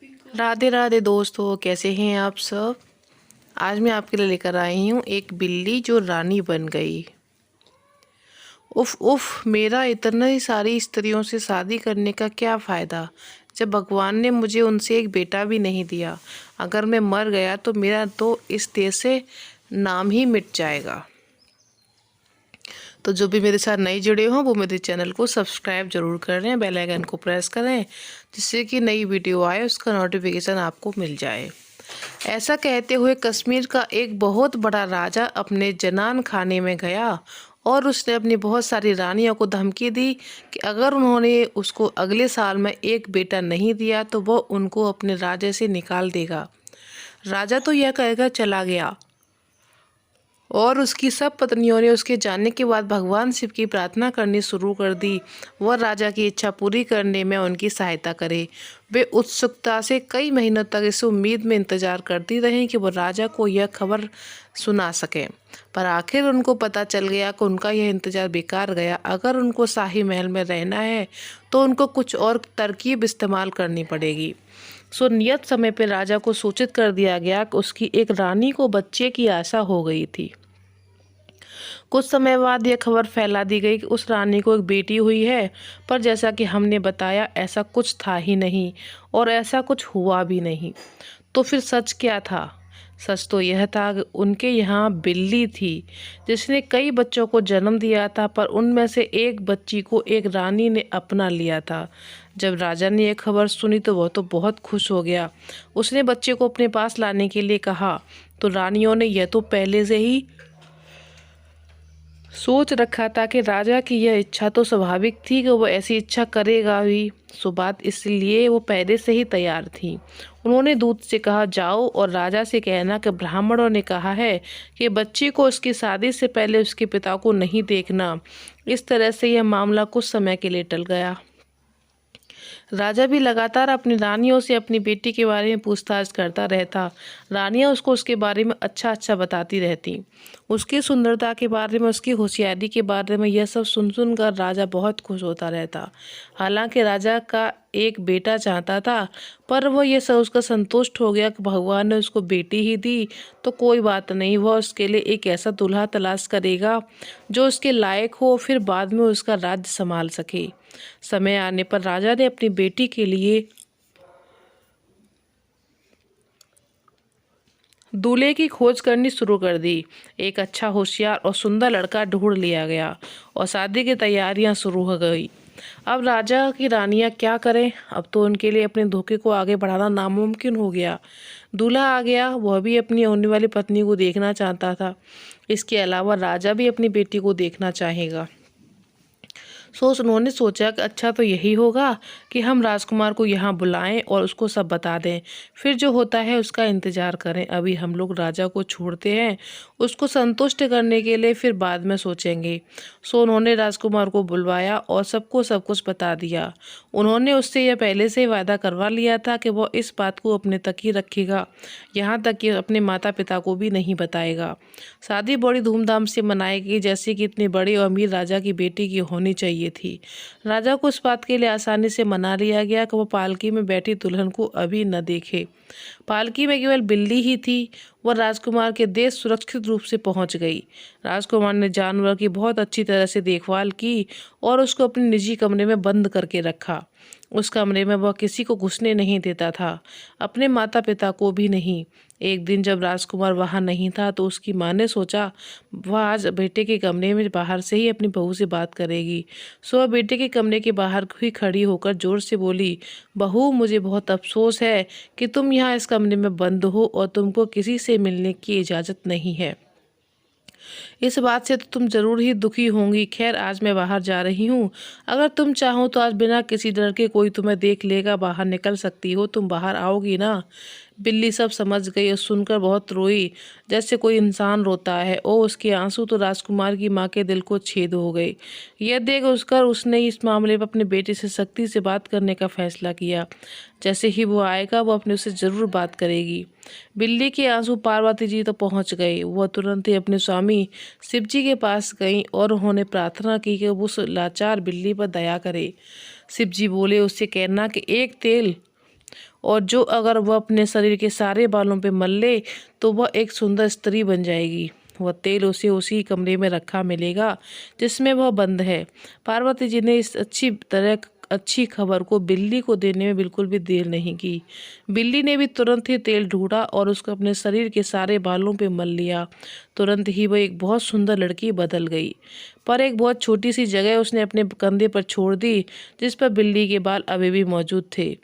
राधे राधे दोस्तों, कैसे हैं आप सब। आज मैं आपके लिए लेकर आई हूँ एक बिल्ली जो रानी बन गई। उफ उफ, मेरा इतनी सारी स्त्रियों से शादी करने का क्या फ़ायदा जब भगवान ने मुझे उनसे एक बेटा भी नहीं दिया। अगर मैं मर गया तो मेरा तो इस देश से नाम ही मिट जाएगा। तो जो भी मेरे साथ नए जुड़े हों वो मेरे चैनल को सब्सक्राइब जरूर करें, बेल आइकन को प्रेस करें जिससे कि नई वीडियो आए उसका नोटिफिकेशन आपको मिल जाए। ऐसा कहते हुए कश्मीर का एक बहुत बड़ा राजा अपने जनान खाने में गया और उसने अपनी बहुत सारी रानियों को धमकी दी कि अगर उन्होंने उसको अगले साल में एक बेटा नहीं दिया तो वह उनको अपने राज्य से निकाल देगा। राजा तो यह कहकर चला गया और उसकी सब पत्नियों ने उसके जाने के बाद भगवान शिव की प्रार्थना करनी शुरू कर दी। वह राजा की इच्छा पूरी करने में उनकी सहायता करे। वे उत्सुकता से कई महीनों तक इस उम्मीद में इंतजार करती रहीं कि वह राजा को यह खबर सुना सकें, पर आखिर उनको पता चल गया कि उनका यह इंतजार बेकार गया। अगर उनको शाही महल में रहना है तो उनको कुछ और तरकीब इस्तेमाल करनी पड़ेगी। सो नियत समय पर राजा को सूचित कर दिया गया कि उसकी एक रानी को बच्चे की आशा हो गई थी। कुछ समय बाद यह खबर फैला दी गई कि उस रानी को एक बेटी हुई है, पर जैसा कि हमने बताया ऐसा कुछ था ही नहीं और ऐसा कुछ हुआ भी नहीं। तो फिर सच क्या था? सच तो यह था कि उनके यहाँ बिल्ली थी जिसने कई बच्चों को जन्म दिया था, पर उनमें से एक बच्ची को एक रानी ने अपना लिया था। जब राजा ने यह खबर सुनी तो वह तो बहुत खुश हो गया। उसने बच्चे को अपने पास लाने के लिए कहा तो रानियों ने यह तो पहले से ही सोच रखा था कि राजा की यह इच्छा तो स्वाभाविक थी कि वो ऐसी इच्छा करेगा भी। सो बात इसलिए वो पहले से ही तैयार थी। उन्होंने दूत से कहा, जाओ और राजा से कहना कि ब्राह्मणों ने कहा है कि बच्ची को उसकी शादी से पहले उसके पिता को नहीं देखना। इस तरह से यह मामला कुछ समय के लिए टल गया। राजा भी लगातार अपनी रानियों से अपनी बेटी के बारे में पूछताछ करता रहता। रानियां उसको उसके बारे में अच्छा अच्छा बताती रहती, उसकी सुंदरता के बारे में, उसकी होशियारी के बारे में। यह सब सुन सुन कर राजा बहुत खुश होता रहता। हालांकि राजा का एक बेटा चाहता था, पर वह यह सोच कर संतुष्ट हो गया कि भगवान ने उसको बेटी ही दी तो कोई बात नहीं, वह उसके लिए एक ऐसा दूल्हा तलाश करेगा जो उसके लायक हो, फिर बाद में उसका राज्य संभाल सके। समय आने पर राजा ने अपनी बेटी के लिए दूल्हे की खोज करनी शुरू कर दी। एक अच्छा, होशियार और सुंदर लड़का ढूंढ लिया गया और शादी की तैयारियां शुरू हो गई। अब राजा की रानियां क्या करें? अब तो उनके लिए अपने धोखे को आगे बढ़ाना नामुमकिन हो गया। दूल्हा आ गया, वह भी अपनी होने वाली पत्नी को देखना चाहता था। इसके अलावा राजा भी अपनी बेटी को देखना चाहेगा। उन्होंने सोचा कि अच्छा तो यही होगा कि हम राजकुमार को यहाँ बुलाएं और उसको सब बता दें, फिर जो होता है उसका इंतजार करें। अभी हम लोग राजा को छोड़ते हैं, उसको संतुष्ट करने के लिए फिर बाद में सोचेंगे। उन्होंने राजकुमार को बुलवाया और सबको सब कुछ बता दिया। उन्होंने उससे यह पहले से ही वादा करवा लिया था कि वह इस बात को अपने तक ही रखेगा, यहाँ तक कि अपने माता पिता को भी नहीं बताएगा। शादी बड़ी धूमधाम से मनाई गई, जैसे कि इतनी बड़ी और अमीर राजा की बेटी की होनी चाहिए थी। राजा को इस बात के लिए आसानी से मना लिया गया कि वो पालकी में बैठी दुल्हन को अभी न देखे। पालकी में केवल बिल्ली ही थी। वह राजकुमार के देश सुरक्षित रूप से पहुंच गई। राजकुमार ने जानवर की बहुत अच्छी तरह से देखभाल की और उसको अपने निजी कमरे में बंद करके रखा। उस कमरे में वह किसी को घुसने नहीं देता था, अपने माता पिता को भी नहीं। एक दिन जब राजकुमार वहां नहीं था तो उसकी माँ ने सोचा वह आज बेटे के कमरे में बाहर से ही अपनी बहू से बात करेगी। वह बेटे के कमरे के बाहर ही खड़ी होकर जोर से बोली, बहू, मुझे बहुत अफसोस है कि तुम यहाँ इस कमरे में बंद हो और तुमको किसी से मिलने की इजाज़त नहीं है। इस बात से तो तुम जरूर ही दुखी होंगी। खैर, आज मैं बाहर जा रही हूँ, अगर तुम चाहो तो आज बिना किसी डर के कोई तुम्हें देख लेगा बाहर निकल सकती हो। तुम बाहर आओगी ना? बिल्ली सब समझ गई और सुनकर बहुत रोई, जैसे कोई इंसान रोता है। उसके आंसू तो राजकुमार की माँ के दिल को छेद हो गए। यह देख उसने इस मामले पर अपने बेटे से सख्ती से बात करने का फैसला किया। जैसे ही वो आएगा वो अपने उससे जरूर बात करेगी। बिल्ली के आंसू पार्वती जी तो पहुंच गए। वह तुरंत ही अपने स्वामी शिव जी के पास गईं और उन्होंने प्रार्थना की कि वो उस लाचार बिल्ली पर दया करे। शिव जी बोले, उससे कहना कि एक तेल और जो अगर वह अपने शरीर के सारे बालों पे मल ले तो वह एक सुंदर स्त्री बन जाएगी। वह तेल उसे उसी कमरे में रखा मिलेगा जिसमें वह बंद है। पार्वती जी ने इस अच्छी खबर को बिल्ली को देने में बिल्कुल भी देर नहीं की। बिल्ली ने भी तुरंत ही तेल ढूंढा और उसको अपने शरीर के सारे बालों पे मल लिया। तुरंत ही वह एक बहुत सुंदर लड़की बदल गई। पर एक बहुत छोटी सी जगह उसने अपने कंधे पर छोड़ दी जिस पर बिल्ली के बाल अभी भी मौजूद थे।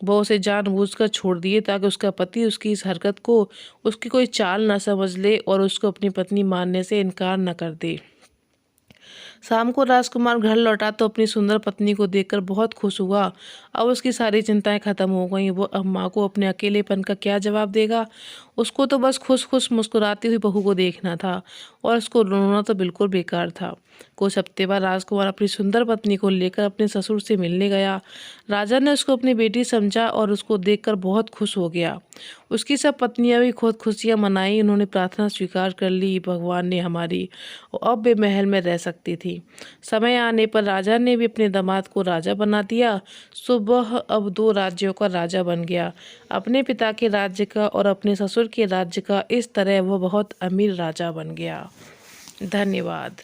वो उसे जानबूझकर छोड़ दिए ताकि उसका पति उसकी इस हरकत को उसकी कोई चाल न समझ ले और उसको अपनी पत्नी मानने से इनकार न कर दे। शाम को राजकुमार घर लौटा तो अपनी सुंदर पत्नी को देखकर बहुत खुश हुआ। अब उसकी सारी चिंताएं खत्म हो गईं। वो अब माँ को अपने अकेलेपन का क्या जवाब देगा। उसको तो बस खुश खुश मुस्कुराती हुई बहू को देखना था और उसको रोना तो बिल्कुल बेकार था। कुछ हफ्ते बाद राजकुमार अपनी सुंदर पत्नी को लेकर अपने ससुर से मिलने गया। राजा ने उसको अपनी बेटी समझा और उसको देखकर बहुत खुश हो गया। उसकी सब पत्नियां भी खुद खुशियां मनाई। उन्होंने प्रार्थना स्वीकार कर ली, भगवान ने हमारी, और अब वे महल में रह सकती थी। समय आने पर राजा ने भी अपने दामाद को राजा बना दिया। सो वह अब 2 राज्यों का राजा बन गया, अपने पिता के राज्य का और अपने ससुर के राज्य का। इस तरह वह बहुत अमीर राजा बन गया। धन्यवाद।